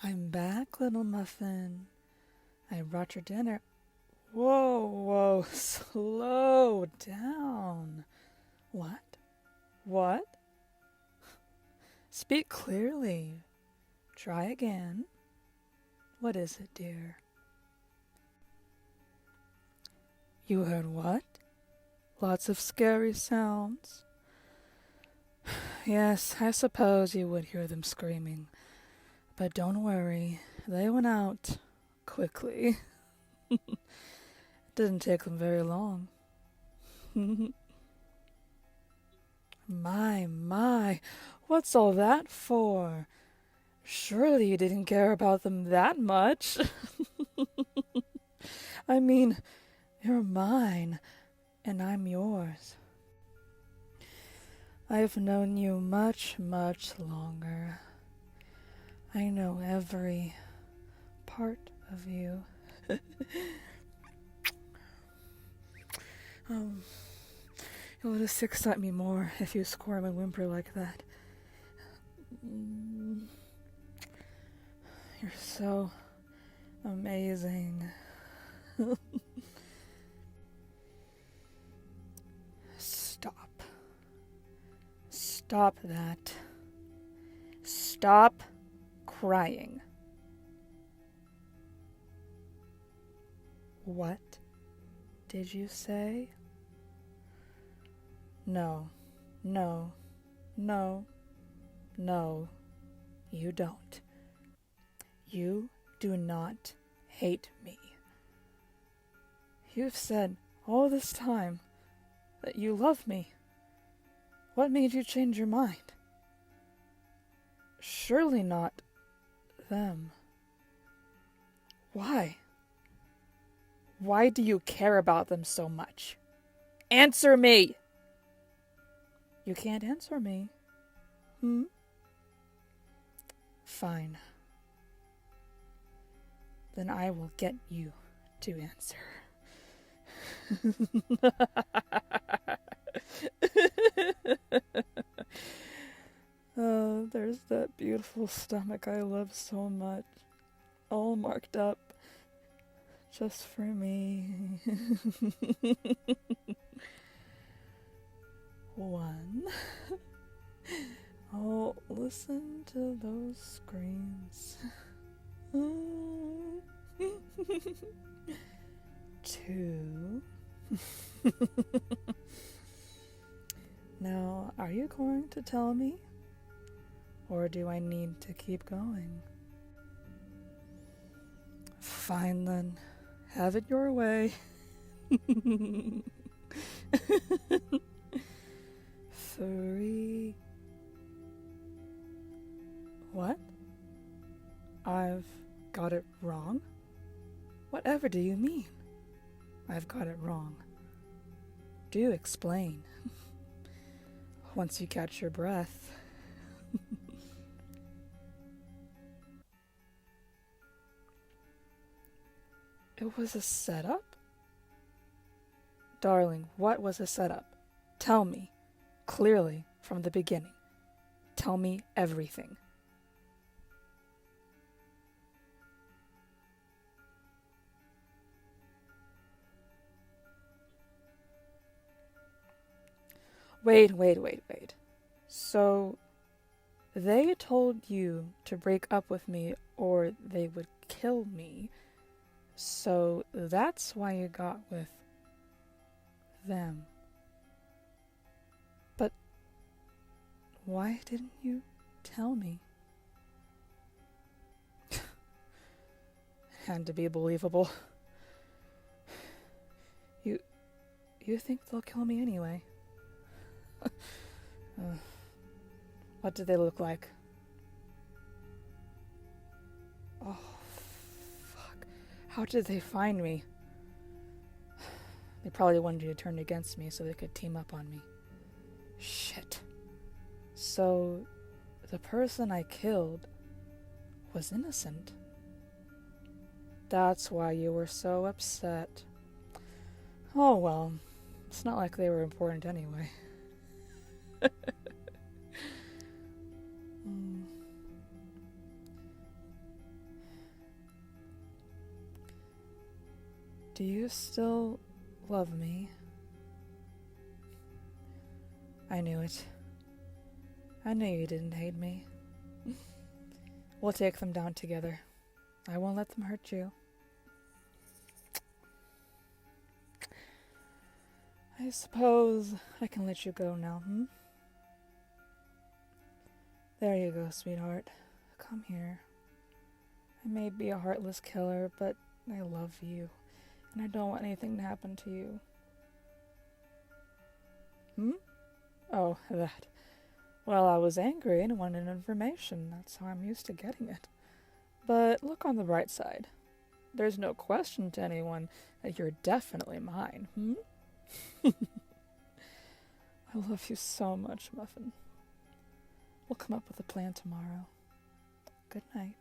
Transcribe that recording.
I'm back, little muffin. I brought your dinner. Whoa, slow down. What? What? Speak clearly. Try again. What is it, dear? You heard what? Lots of scary sounds. Yes, I suppose you would hear them screaming. But don't worry, they went out quickly. It didn't take them very long. My, what's all that for? Surely you didn't care about them that much. I mean, you're mine, and I'm yours. I've known you much, much longer. I know every part of you. It would just excite me more if you squirm and whimper like that. You're so amazing. Stop. Stop that. Stop crying. What did you say? No, you don't. You do not hate me. You've said all this time that you love me. What made you change your mind? Surely not them. Why? Why do you care about them so much? Answer me! You can't answer me. Fine. Then I will get you to answer. Oh, there's that beautiful stomach I love so much. All marked up. Just for me. 1. Oh, listen to those screams. 2. Now, are you going to tell me? Or do I need to keep going? Fine then. Have it your way. 3. What? I've got it wrong? Whatever do you mean? I've got it wrong. Do explain. Once you catch your breath. It was a setup? Darling, what was a setup? Tell me, clearly, from the beginning. Tell me everything. Wait. So, they told you to break up with me or they would kill me. So that's why you got with them. But why didn't you tell me? It had to be believable. You think they'll kill me anyway? What do they look like? Oh, fuck. How did they find me? They probably wanted you to turn against me so they could team up on me. Shit. So, the person I killed was innocent. That's why you were so upset. Oh well, it's not like they were important anyway. you still love me? I knew it. I knew you didn't hate me. We'll take them down together. I won't let them hurt you. I suppose I can let you go now, There you go, sweetheart. Come here. I may be a heartless killer, but I love you, and I don't want anything to happen to you. Oh, that. Well, I was angry and wanted information. That's how I'm used to getting it. But look on the bright side. There's no question to anyone that you're definitely mine, I love you so much, Muffin. We'll come up with a plan tomorrow. Good night.